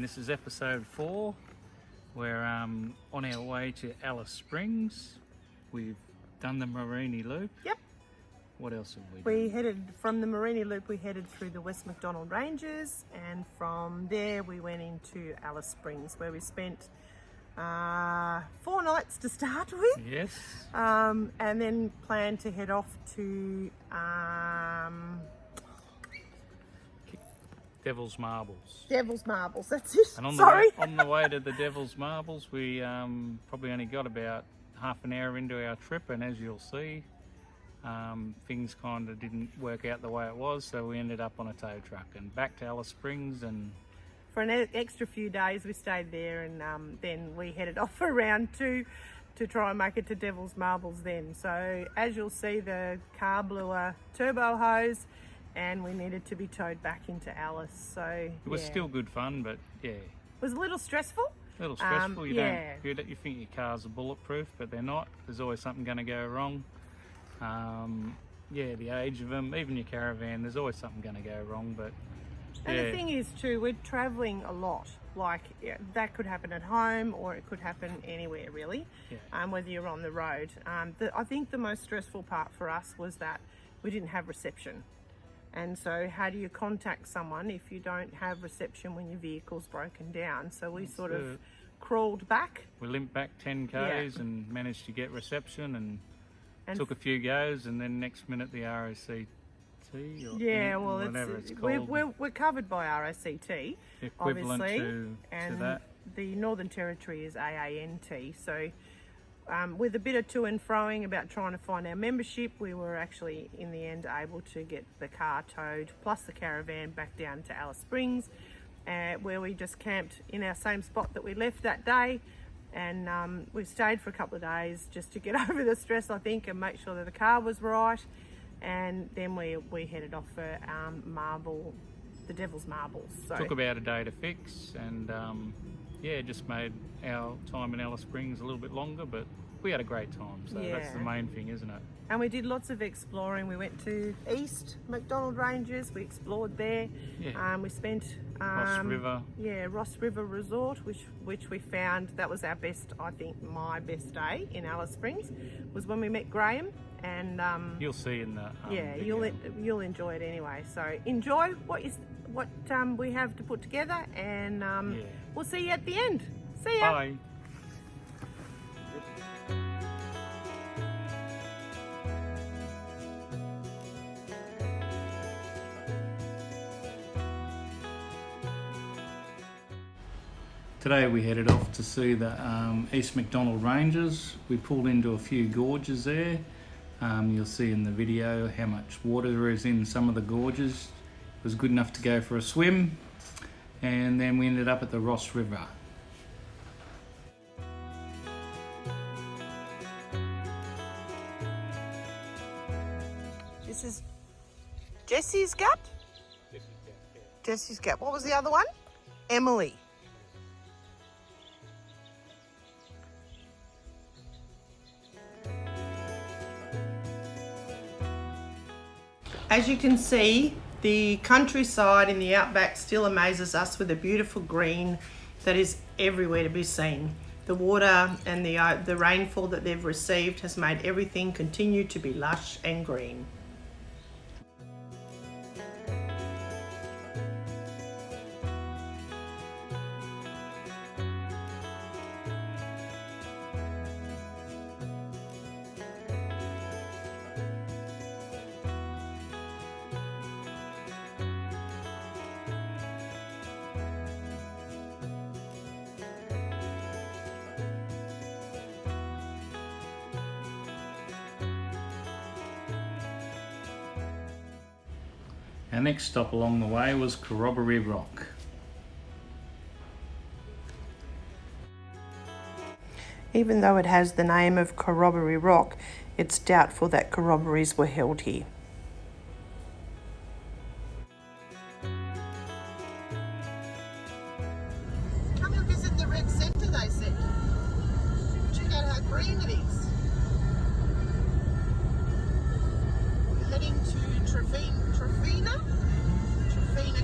this is episode 4. We're on our way to Alice Springs. We've done the Morini Loop. Yep. What else have we done? We headed from the Morini Loop, we headed through the West Mac Donnell Ranges, and from there we went into Alice Springs, where we spent 4 nights to start with. Yes. And then planned to head off to Devil's Marbles. Devil's Marbles, that's it. And on Sorry. on the way to the Devil's Marbles, we probably only got about half an hour into our trip, and as you'll see, things kind of didn't work out the way it was, so we ended up on a tow truck and back to Alice Springs. And for an extra few days we stayed there, and then we headed off for round 2 to try and make it to Devil's Marbles then. So as you'll see, the car blew a turbo hose and we needed to be towed back into Alice. So it was still good fun, but yeah. It was a little stressful. A little stressful. You think your cars are bulletproof, but they're not. There's always something going to go wrong. Yeah, the age of them, even your caravan, there's always something going to go wrong. But and the thing is too, we're travelling a lot. Like that could happen at home, or it could happen anywhere really. Yeah. Whether you're on the road. I think the most stressful part for us was that we didn't have reception. And so how do you contact someone if you don't have reception when your vehicle's broken down? So we sort of crawled back. We limped back 10 k's and managed to get reception, and took a few goes, and then next minute the ROCT or whatever it's called. We're covered by ROCT, equivalent obviously, to and that. The Northern Territory is AANT. So with a bit of to and froing about trying to find our membership, we were actually in the end able to get the car towed plus the caravan back down to Alice Springs, where we just camped in our same spot that we left that day. And we stayed for a couple of days just to get over the stress, I think, and make sure that the car was right. And then we headed off for the Devil's Marbles. So took about a day to fix, and yeah, just made our time in Alice Springs a little bit longer, but we had a great time, so that's the main thing, isn't it? And we did lots of exploring. We went to East Mac Donnell Ranges, we explored there. Yeah. We spent Ross River. Yeah, Ross River Resort, which we found that was our best, I think my best day in Alice Springs was when we met Graham. And you'll see in the video. you'll enjoy it anyway. So enjoy what we have to put together, and we'll see you at the end. See ya. Bye. Today we headed off to see the East Mac Donnell Ranges. We pulled into a few gorges there. You'll see in the video how much water there is in some of the gorges. It was good enough to go for a swim, and then we ended up at the Ross River. This is Jesse's gut? Jesse's gut. What was the other one? Emily. As you can see, the countryside in the outback still amazes us with a beautiful green that is everywhere to be seen. The water and the rainfall that they've received has made everything continue to be lush and green. Our next stop along the way was Corroboree Rock. Even though it has the name of Corroboree Rock, it's doubtful that corroborees were held here. Come and visit the Red Centre, they said. Check out how green it is. We're heading to Trafina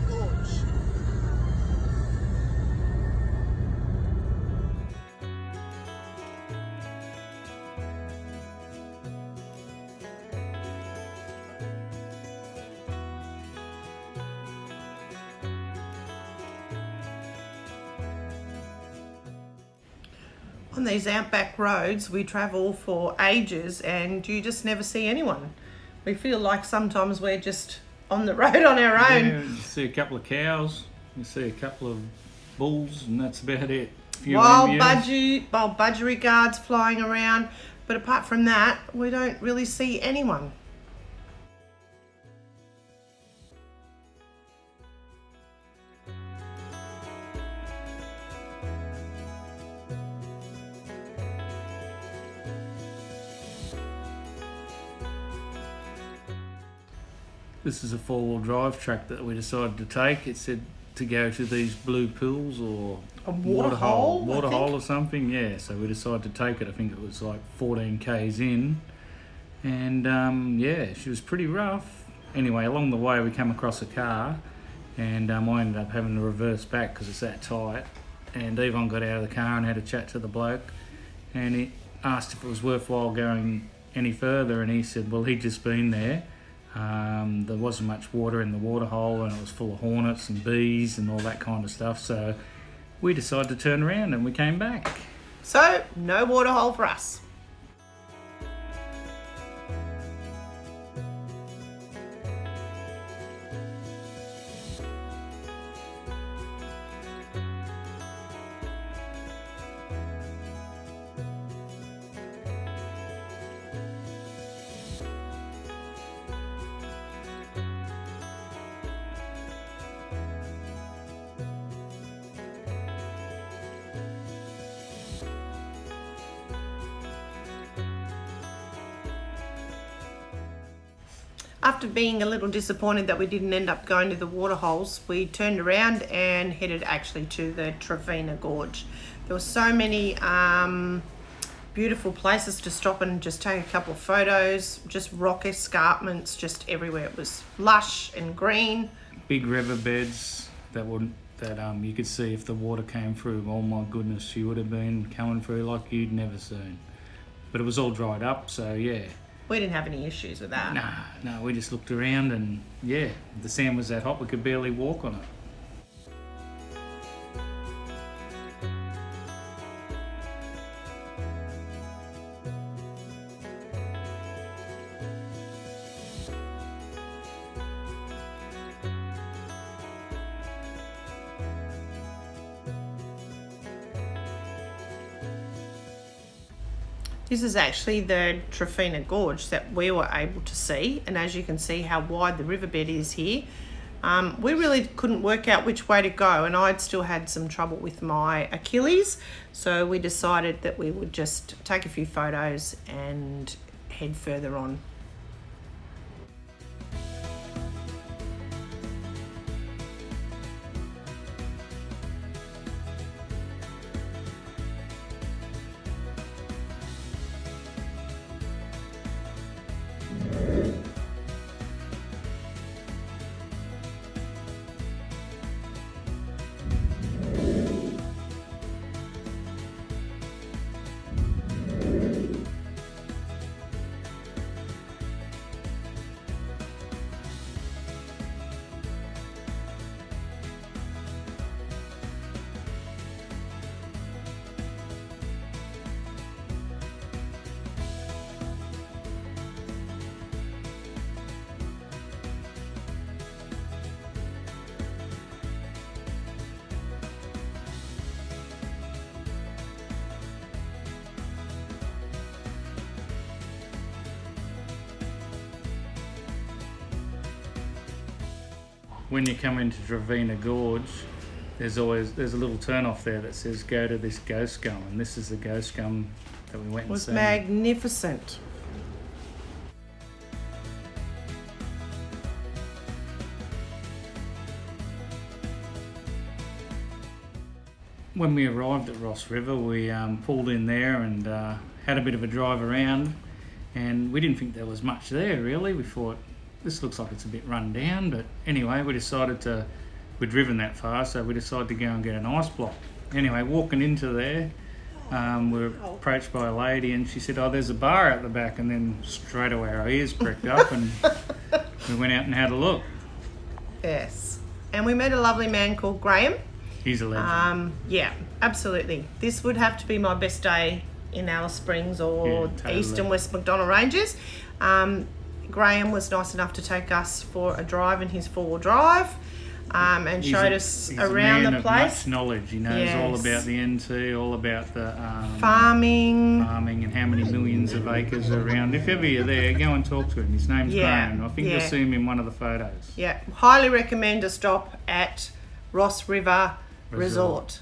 Gorge. On these outback roads, we travel for ages and you just never see anyone. We feel like sometimes we're just on the road on our own. Yeah, you see a couple of cows, you see a couple of bulls, and that's about it. A few Wild emus. budgerigars flying around, but apart from that, we don't really see anyone. This is a four-wheel drive track that we decided to take. It said to go to these blue pools or A waterhole, I think. or something. Yeah, so we decided to take it. I think it was like 14 k's in, and yeah, she was pretty rough. Anyway, along the way we came across a car, and I ended up having to reverse back because it's that tight. And Yvonne got out of the car and had a chat to the bloke, and he asked if it was worthwhile going any further, and he said, well, he'd just been there. There wasn't much water in the waterhole, and it was full of hornets and bees and all that kind of stuff. So we decided to turn around and we came back. So, no waterhole for us. After being a little disappointed that we didn't end up going to the waterholes, we turned around and headed actually to the Trevina Gorge. There were so many beautiful places to stop and just take a couple of photos, just rock escarpments just everywhere. It was lush and green. Big riverbeds that you could see if the water came through. Oh my goodness, she would have been coming through like you'd never seen. But it was all dried up, so yeah. We didn't have any issues with that. No, we just looked around and yeah, the sand was that hot we could barely walk on it. This is actually the Trevina Gorge that we were able to see, and as you can see how wide the riverbed is here, we really couldn't work out which way to go, and I'd still had some trouble with my Achilles, so we decided that we would just take a few photos and head further on. When you come into Trevina Gorge, there's a little turn off there that says go to this ghost gum, and this is the ghost gum that we went It was and seen. magnificent. When we arrived at Ross River, we pulled in there and had a bit of a drive around, and we didn't think there was much there really. We thought, this looks like it's a bit run down, but anyway, we'd driven that far, so we decided to go and get an ice block. Anyway, walking into there, we were approached by a lady, and she said, oh, there's a bar at the back, and then straight away our ears pricked up, and we went out and had a look. Yes. And we met a lovely man called Graham, He's a legend. Yeah, absolutely. This would have to be my best day in Alice Springs or Yeah, totally. East and West Mac Donnell Ranges. Graham was nice enough to take us for a drive in his four-wheel drive and showed us around a man the of place. much knowledge. He knows all about the NT, all about the Farming and how many millions of acres are around. If ever you're there, go and talk to him. His name's Graham. I think you'll see him in one of the photos. Yeah, highly recommend a stop at Ross River Resort.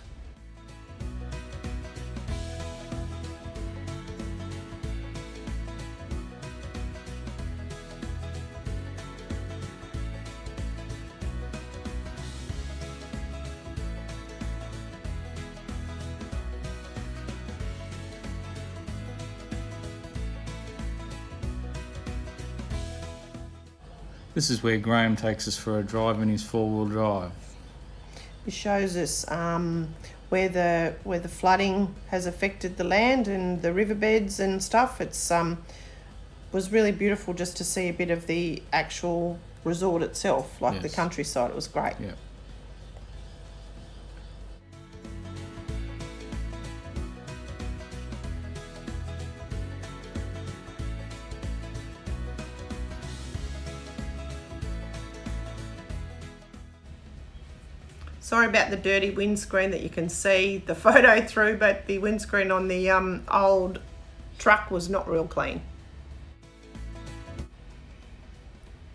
This is where Graham takes us for a drive in his four-wheel drive. It shows us where the flooding has affected the land and the riverbeds and stuff. It's was really beautiful just to see a bit of the actual resort itself, like the countryside. It was great. Yeah. Sorry about the dirty windscreen that you can see the photo through, but the windscreen on the old truck was not real clean.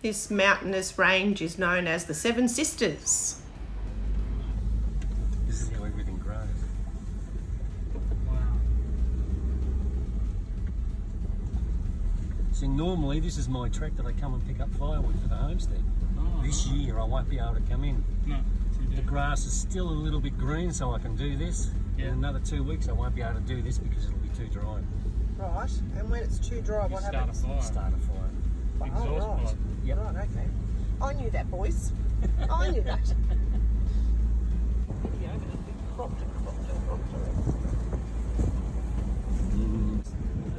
This mountainous range is known as the Seven Sisters. This is how everything grows. Wow. See, normally this is my track that I come and pick up firewood for the homestead. This year I won't be able to come in. No. The grass is still a little bit green, so I can do this. Yeah. In another 2 weeks I won't be able to do this because it'll be too dry. Right, and when it's too dry, what happens? Start a fire. Exhaust pipe. Yep. Right, okay. I knew that, boys. I knew that.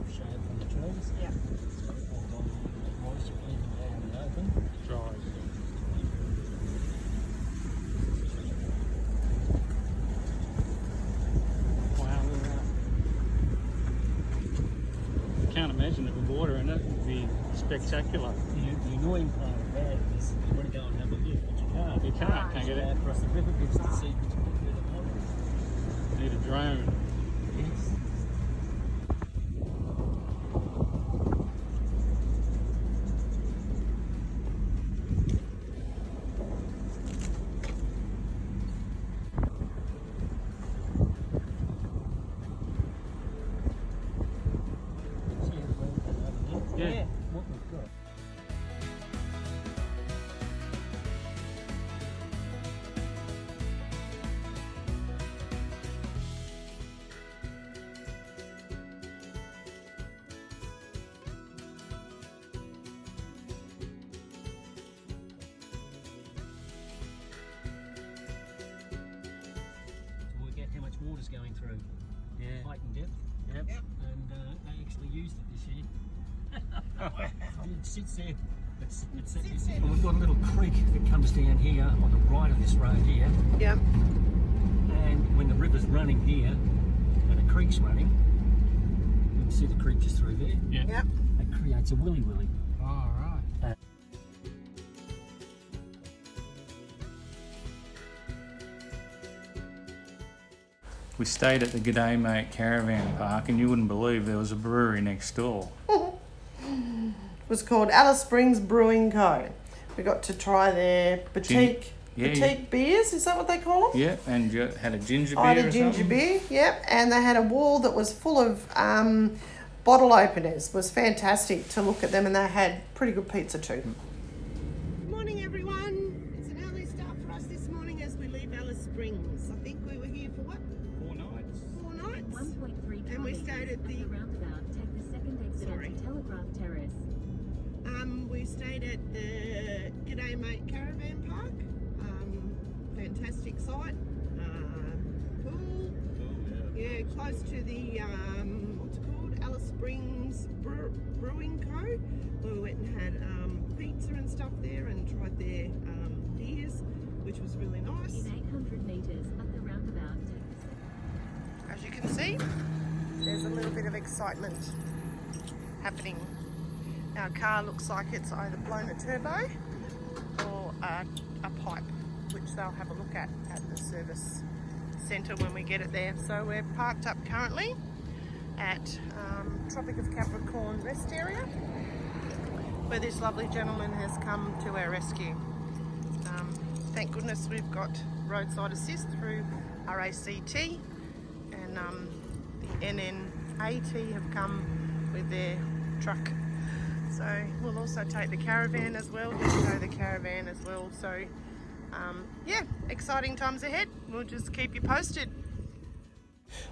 Shade from the trees. Yeah. Moisture even out in the open. Dry. Wow, look at that. I can't imagine it with water in it. It would be spectacular. The annoying part of that is you want to go and have a look, but you can't. You can't get it. Across the river bits to see where the water is. Need a drone. Yes. Yeah. What we've got. To work out how much water's going through. Yeah. Height and depth. Yep. And they actually used it this year. It sits there. It's and we've got a little creek that comes down here on the right of this road here. Yeah. And when the river's running here and the creek's running, you can see the creek just through there. Yeah. Yep. That creates a willy willy. Oh, right. We stayed at the G'day Mate Caravan Park, and you wouldn't believe there was a brewery next door. It was called Alice Springs Brewing Co. We got to try their boutique beers. Is that what they call them? Yeah, and you had a ginger beer. I had a or ginger something? beer. Yep, and they had a wall that was full of bottle openers. It was fantastic to look at them, and they had pretty good pizza too. Good morning, everyone. It's an early start for us this morning as we leave Alice Springs. I think we were here for what? 4 nights. 4 nights. 1.3 And we stayed at the roundabout. Take the second exit onto Telegraph Terrace. We stayed at the G'day Mate Caravan Park. Fantastic site. Pool. Yeah, close to the what's it called? Alice Springs Brewing Co. Where we went and had pizza and stuff there and tried their beers, which was really nice. In 800 meters, at the as you can see, there's a little bit of excitement happening. Our car looks like it's either blown a turbo or a pipe, which they'll have a look at the service centre when we get it there. So we're parked up currently at Tropic of Capricorn rest area, where this lovely gentleman has come to our rescue. Thank goodness we've got roadside assist through RACT, and the NNAT have come with their truck. So we'll also take the caravan as well, get to know the caravan as well. So yeah, exciting times ahead. We'll just keep you posted.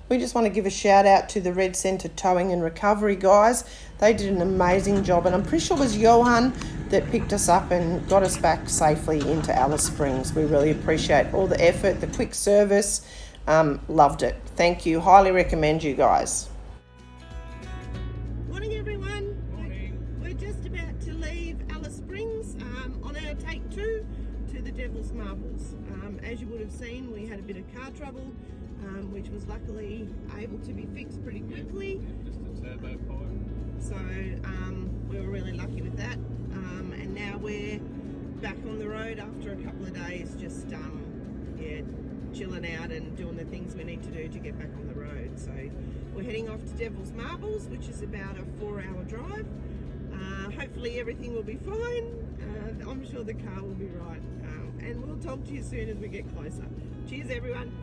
We just want to give a shout out to the Red Centre Towing and Recovery guys. They did an amazing job, and I'm pretty sure it was Johan that picked us up and got us back safely into Alice Springs. We really appreciate all the effort, the quick service. Loved it. Thank you. Highly recommend you guys. Morning everyone. Morning. We're just about to leave Alice Springs on our take 2 to the Devil's Marbles. As you would have seen, we had a bit of car trouble, which was luckily able to be fixed pretty quickly. Just a turbo pipe. So we were really lucky with that. And now we're back on the road after a couple of days, just yeah, chilling out and doing the things we need to do to get back on the road. So we're heading off to Devil's Marbles, which is about a 4-hour drive. Hopefully everything will be fine. I'm sure the car will be right. And we'll talk to you soon as we get closer. Cheers everyone.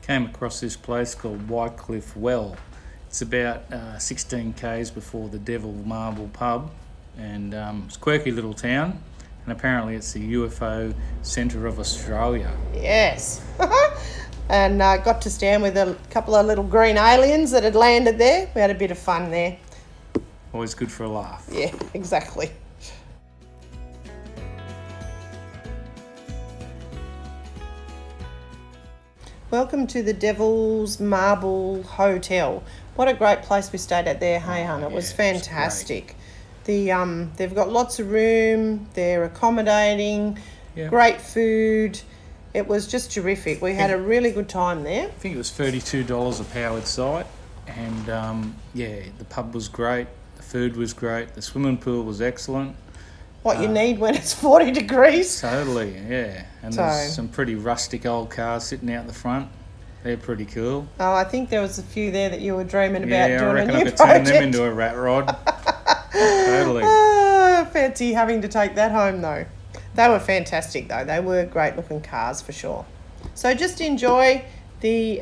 Came across this place called Wycliffe Well. It's about 16 k's before the Devil Marble pub, and it's a quirky little town, and apparently it's the UFO centre of Australia. Yes. And got to stand with a couple of little green aliens that had landed there. We had a bit of fun there. Always good for a laugh. Yeah, exactly. Welcome to the Devil's Marble Hotel. What a great place we stayed at there, hey hun. It was fantastic. They've got lots of room, they're accommodating, great food. It was just terrific. We had a really good time there. I think it was $32 a powered site, and yeah, the pub was great, the food was great, the swimming pool was excellent. What you need when it's 40 degrees. Totally, yeah. And there's some pretty rustic old cars sitting out the front. They're pretty cool. Oh, I think there was a few there that you were dreaming about doing I reckon a new I could project. turn them into a rat rod. Totally. Fancy having to take that home though. They were fantastic though. They were great looking cars for sure. So just enjoy the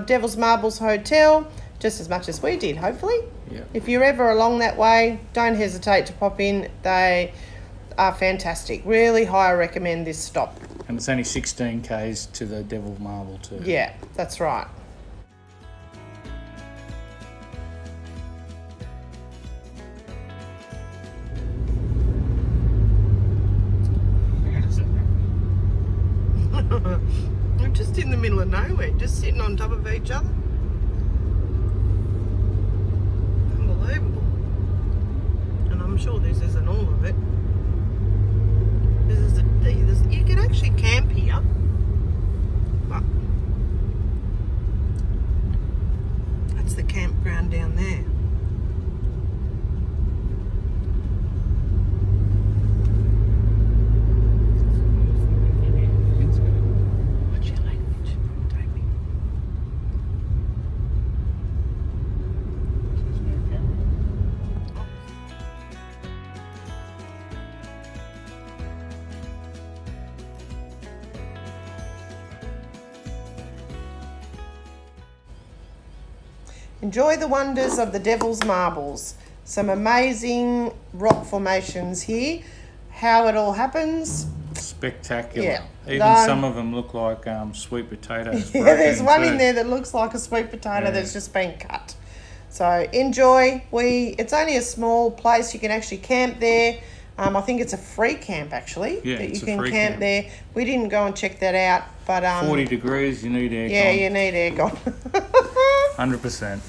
Devil's Marbles Hotel just as much as we did, hopefully. Yeah. If you're ever along that way, don't hesitate to pop in. They are fantastic. Really high recommend this stop. And it's only 16 k's to the Devil Marble too. Yeah, that's right. We're just in the middle of nowhere, just sitting on top of each other. Unbelievable. And I'm sure this isn't all of it. You can actually camp here, but that's the campground down there. What's your language? Take me. Enjoy the wonders of the Devil's Marbles. Some amazing rock formations here. How it all happens. Spectacular. Yeah. Even some of them look like sweet potatoes. Yeah, there's one in there that looks like a sweet potato that's just been cut. So enjoy. It's only a small place. You can actually camp there. I think it's a free camp actually. Yeah, that you it's a can free camp there. We didn't go and check that out, but 40 degrees, you need aircon. yeah, you need aircon. 100%.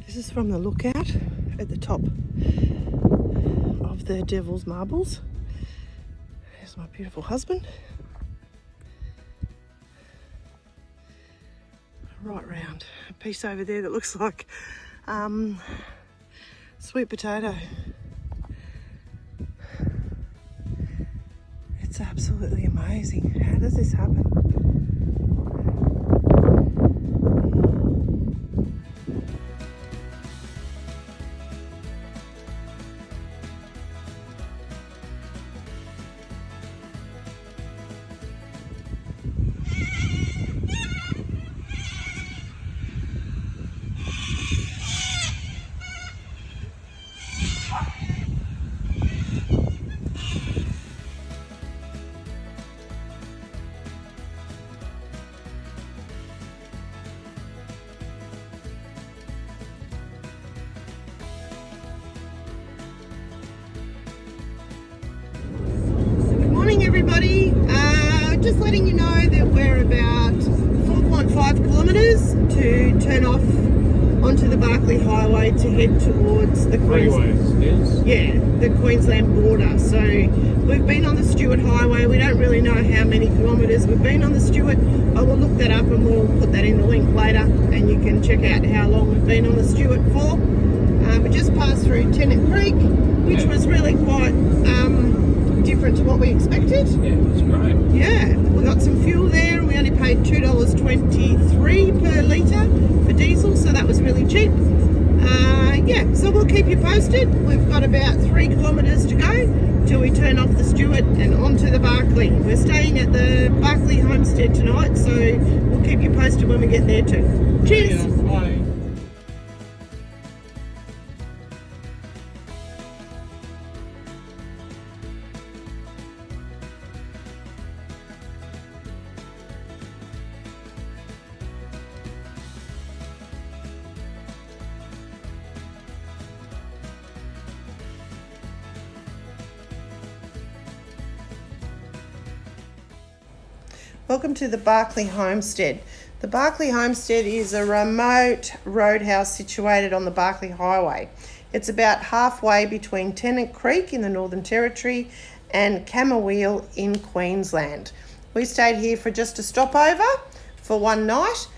This is from the lookout at the top of the Devil's Marbles. There's my beautiful husband. Right round. A piece over there that looks like sweet potato. It's absolutely amazing. How does this happen? Everybody, just letting you know that we're about 4.5 kilometres to turn off onto the Barkly Highway to head towards the Queensland border. So we've been on the Stewart Highway. We don't really know how many kilometres we've been on the Stewart, but we'll look that up and we'll put that in the link later, and you can check out how long we've been on the Stewart for. We just passed through Tennant Creek, which was really quite different to what we expected. Yeah, it's great. Yeah, we got some fuel there. We only paid $2.23 per litre for diesel, so that was really cheap. Yeah, so we'll keep you posted. We've got about 3 kilometres to go till we turn off the Stewart and onto the Barkly. We're staying at the Barkly homestead tonight, so we'll keep you posted when we get there too. Cheers! Yeah, bye. Welcome to the Barkly Homestead. The Barkly Homestead is a remote roadhouse situated on the Barkly Highway. It's about halfway between Tennant Creek in the Northern Territory and Camberwell in Queensland. We stayed here for just a stopover for one night,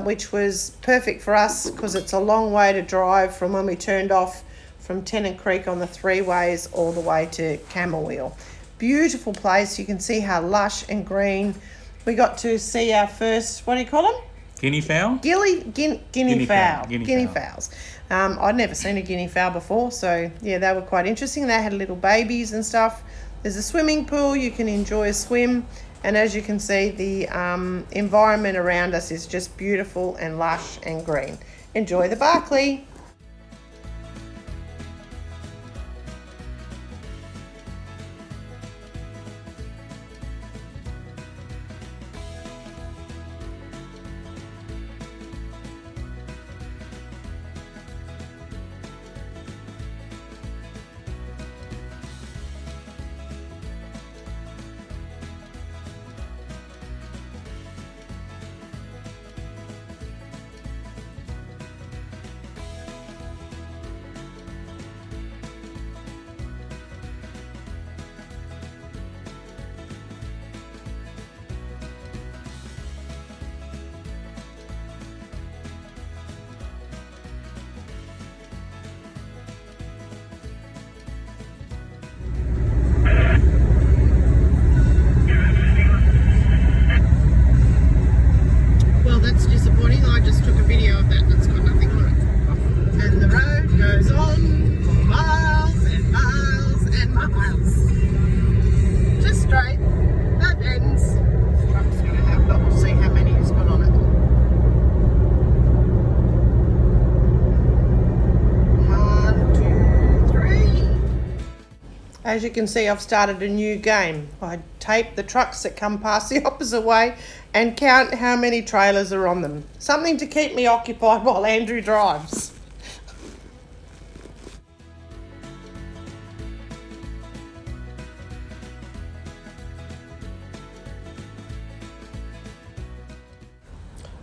which was perfect for us because it's a long way to drive from when we turned off from Tennant Creek on the 3-ways all the way to Camberwell. Beautiful place. You can see how lush and green. We got to see our first, what do you call them? Guinea fowl? Guinea fowls. I'd never seen a guinea fowl before, so yeah, they were quite interesting. They had little babies and stuff. There's a swimming pool. You can enjoy a swim. And as you can see, the environment around us is just beautiful and lush and green. Enjoy the Barkly. miles. Just straight. That ends. Truck's going to have, but we'll see how many he's got on it. 1, 2, 3. As you can see, I've started a new game. I tape the trucks that come past the opposite way and count how many trailers are on them. Something to keep me occupied while Andrew drives.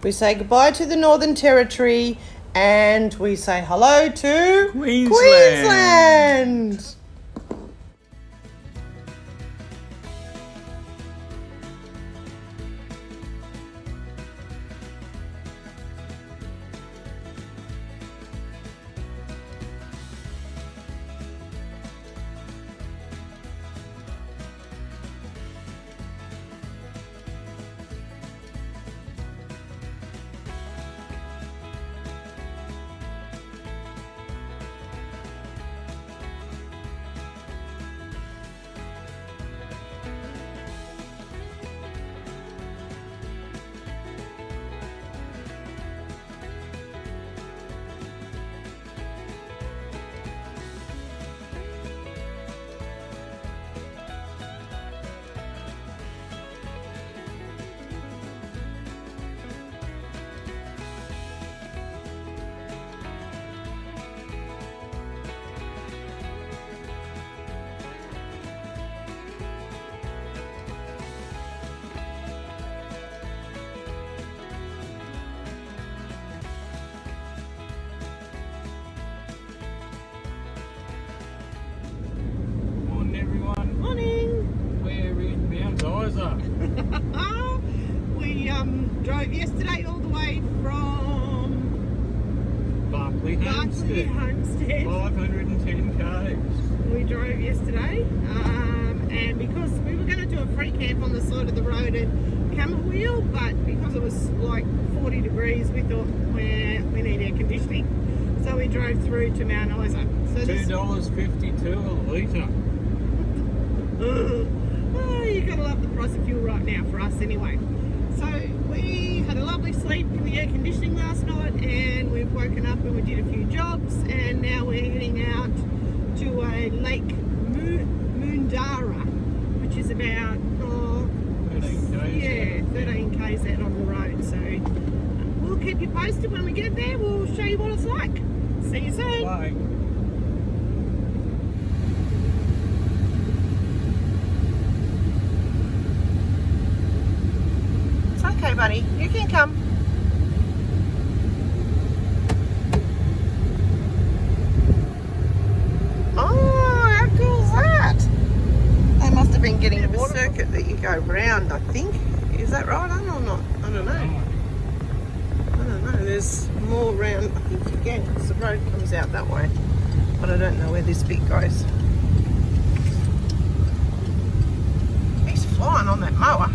We say goodbye to the Northern Territory and we say hello to Queensland. We drove yesterday all the way from Barclay Homestead. 510 k's. We drove yesterday, and because we were going to do a free camp on the side of the road at Camberwheel, but because it was like 40 degrees, we thought we need air conditioning, so we drove through to Mount Isa. So $2.52 a litre. Oh, you gotta love the price of fuel right now for us anyway. So we had a lovely sleep in the air conditioning last night, and we've woken up and we did a few jobs, and now we're heading out to a Lake Moondara, which is about 13 k's out on the road. So we'll keep you posted when we get there. We'll show you what it's like. See you soon. Bye. Okay, buddy, you can come. Oh, how cool is that? They must have been getting a circuit that you go round, I think. Is that right, Anna, or not? I don't know. I don't know. There's more round. I think you can, because the road comes out that way. But I don't know where this bit goes. He's flying on that mower.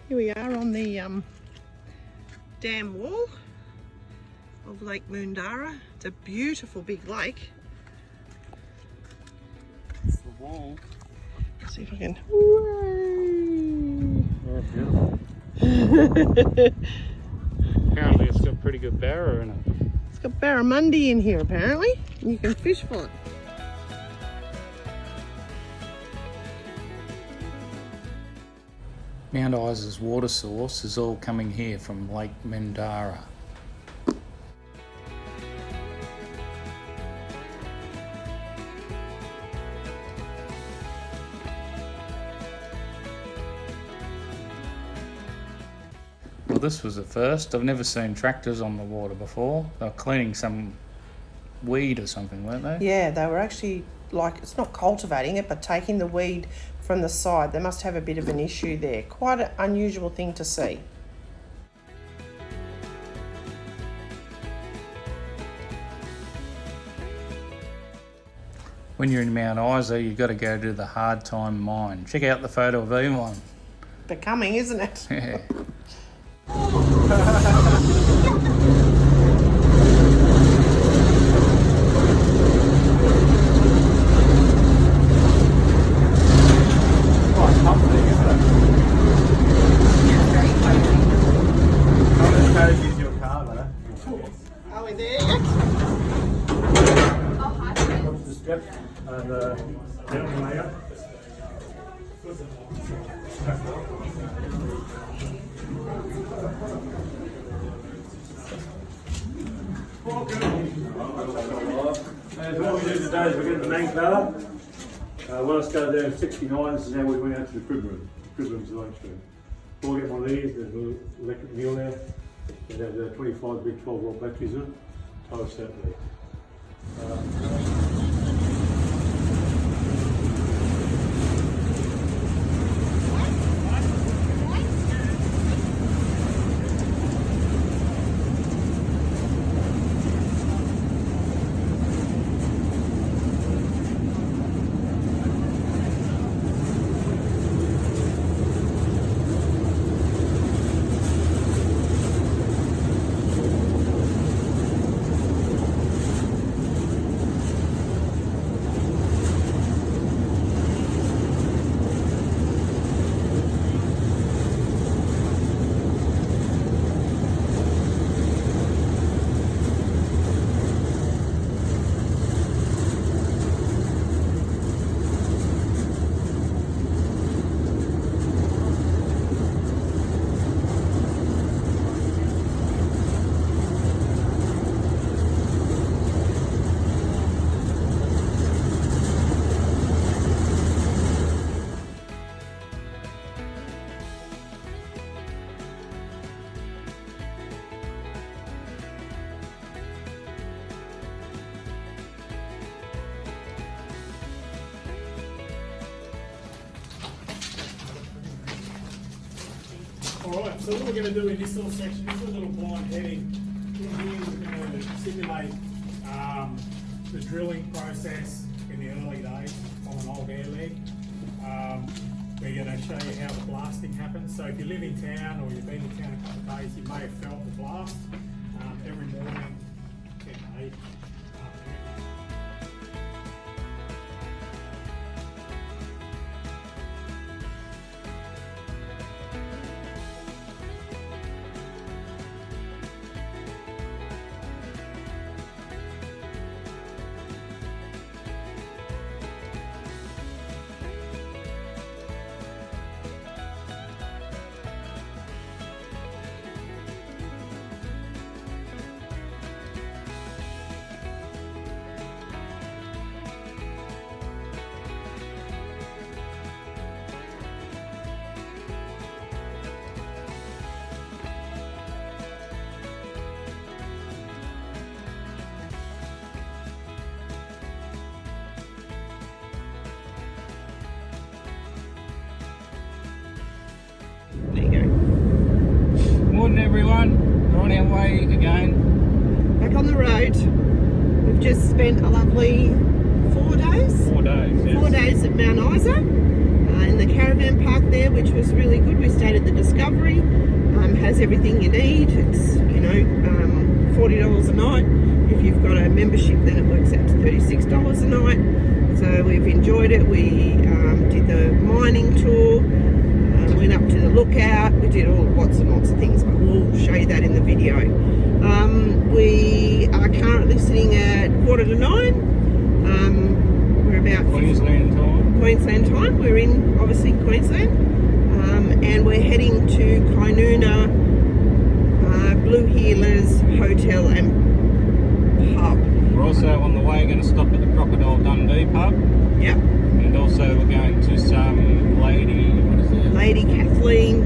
Here we are on the dam wall of Lake Moondara. It's a beautiful big lake. It's the wall. Let's see if I can. Yeah, beautiful. Apparently it's got pretty good barra in it. It's got barramundi in here apparently. And you can fish for it. Mount Isa's water source is all coming here from Lake Moondara. Well, this was the first. I've never seen tractors on the water before. They were cleaning some weed or something, weren't they? Yeah, they were actually, like, it's not cultivating it, but taking the weed from the side. They must have a bit of an issue there. Quite an unusual thing to see. When you're in Mount Isa, you've got to go to the Hard Time Mine. Check out the photo of Elon. Becoming, isn't it? Yeah. Are we there yet? What we do today is we get the main colour. When I started down 69, this is how we went out to the crib room. The crib room's the lunch room. We'll get one of these, there's a little electric meal now. It has 25 big 12 volt batteries in it. Toast out there. Alright, so what we're going to do in this little section, this is a little blind heading. In here we're going to simulate the drilling process in the early days on an old air leg. We're going to show you how the blasting happens. So if you live in town or you've been in town a couple of days, you may have felt the blast every morning, 10 to 8. There you go. Morning everyone, we're on our way again. Back on the road. We've just spent a lovely 4 days. 4 days, yes. 4 days at Mount Isa in the caravan park there, which was really good. We stayed at the Discovery. Has everything you need. It's, you know, $40 a night. If you've got a membership, then it works out to $36 a night. So we've enjoyed it. We did the mining tour. Went up to the lookout. We did lots and lots of things, but we'll show you that in the video. We are currently sitting at 8:45. We're about Queensland time. Queensland time. We're in, obviously, Queensland. And we're heading to Kainoona Blue Heelers Hotel and Pub. We're also on the way going to stop at the Crocodile Dundee pub. Yep. And also we're going to some Lady Kathleen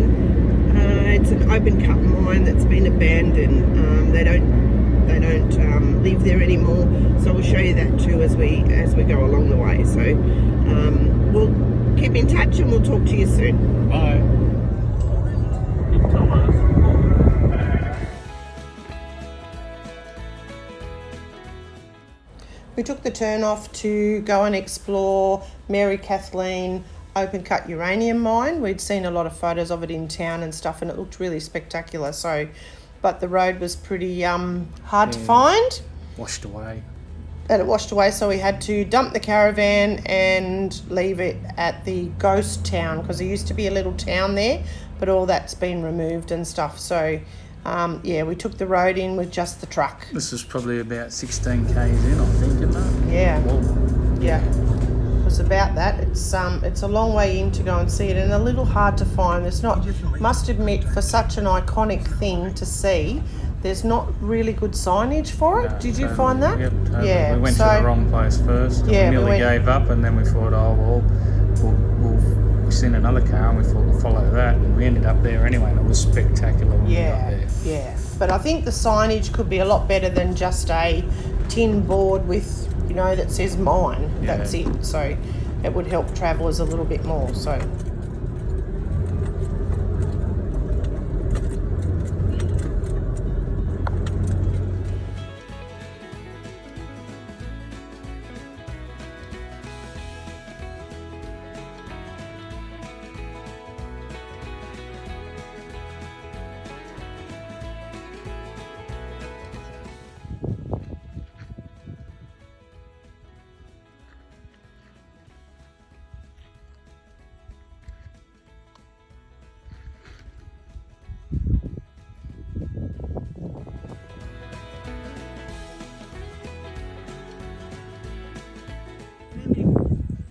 it's an open cut mine that's been abandoned. They don't live there anymore. So we'll show you that too as we go along the way. So we'll keep in touch and we'll talk to you soon. Bye. We took the turn off to go and explore Mary Kathleen open cut uranium mine. We'd seen a lot of photos of it in town and stuff, and it looked really spectacular. So, but the road was pretty hard to find. Washed away. And it washed away, so we had to dump the caravan and leave it at the ghost town, because there used to be a little town there, but all that's been removed and stuff. So yeah, we took the road in with just the truck. This is probably about 16 k's in, I think, isn't it? Yeah. Well, Yeah, it was about that. It's a long way in to go and see it, and a little hard to find. It's not, must admit, for such an iconic thing to see, there's not really good signage for it. no, Did you totally. find that? Yep, totally. Yeah. We went so, to the wrong place first. Yeah, we nearly gave up, and then we thought, oh well, we'll send another car, and we thought we'll follow that, and we ended up there anyway, and it was spectacular when we got Yeah, there. yeah. But I think the signage could be a lot better than just a tin board with, you know, that says mine. Yeah. That's it. So it would help travellers a little bit more. So.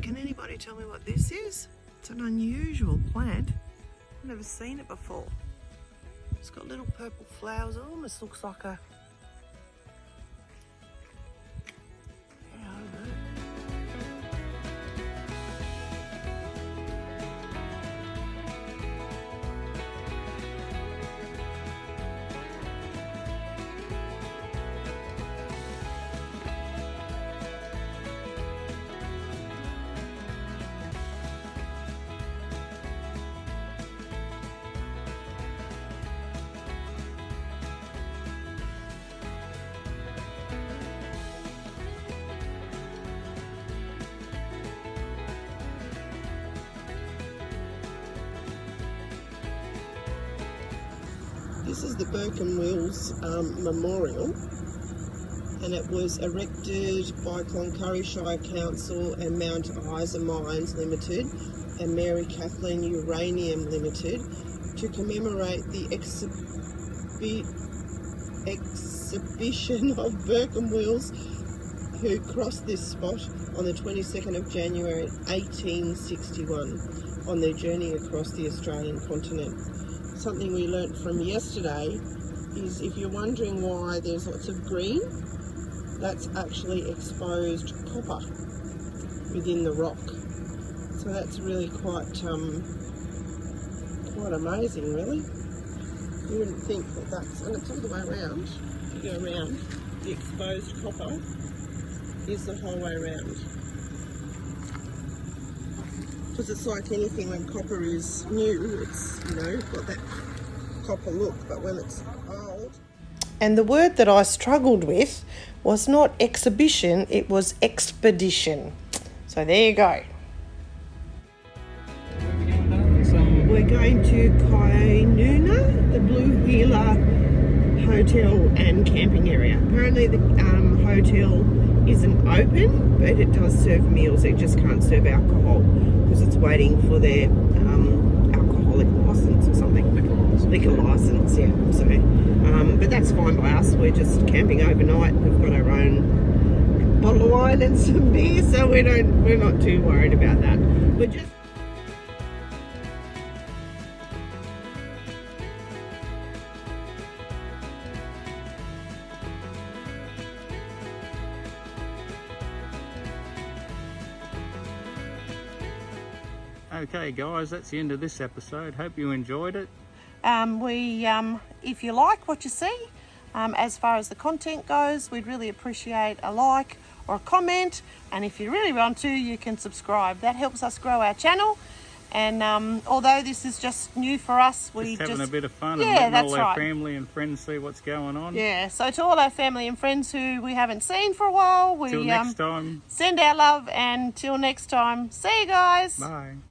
Can anybody tell me what this is? It's an unusual plant. I've never seen it before. It's got little purple flowers. It almost looks like a... Yeah, I don't know. This is the Burke & Wills Memorial, and it was erected by Cloncurry Shire Council and Mount Isa Mines Limited and Mary Kathleen Uranium Limited to commemorate the exhibition of Burke & Wills, who crossed this spot on the 22nd of January 1861 on their journey across the Australian continent. Something we learnt from yesterday is, if you're wondering why there's lots of green, that's actually exposed copper within the rock. So that's really quite amazing, really. You wouldn't think that that's, and it's all the way around. If you go around, the exposed copper is the whole way around. Because it's like anything, when copper is new, it's, you know, got that copper look, but when it's old. And the word that I struggled with was not exhibition, it was expedition. So there you go. We're going to Kainuna, the Blue Healer hotel and camping area. Apparently the hotel isn't open, but it does serve meals. It just can't serve alcohol because it's waiting for their alcoholic license or something. Liquor license, yeah. So, but that's fine by us. We're just camping overnight. We've got our own bottle of wine and some beer, so we're not too worried about that. We're just. Okay guys, that's the end of this episode. Hope you enjoyed it. If you like what you see, as far as the content goes, we'd really appreciate a like or a comment, and if you really want to, you can subscribe. That helps us grow our channel. And although this is just new for us, we Just having a bit of fun Yeah, and letting that's all our right. family and friends see what's going on. Yeah, so to all our family and friends who we haven't seen for a while, we Till next time, send our love, and till next time, see you guys. bye.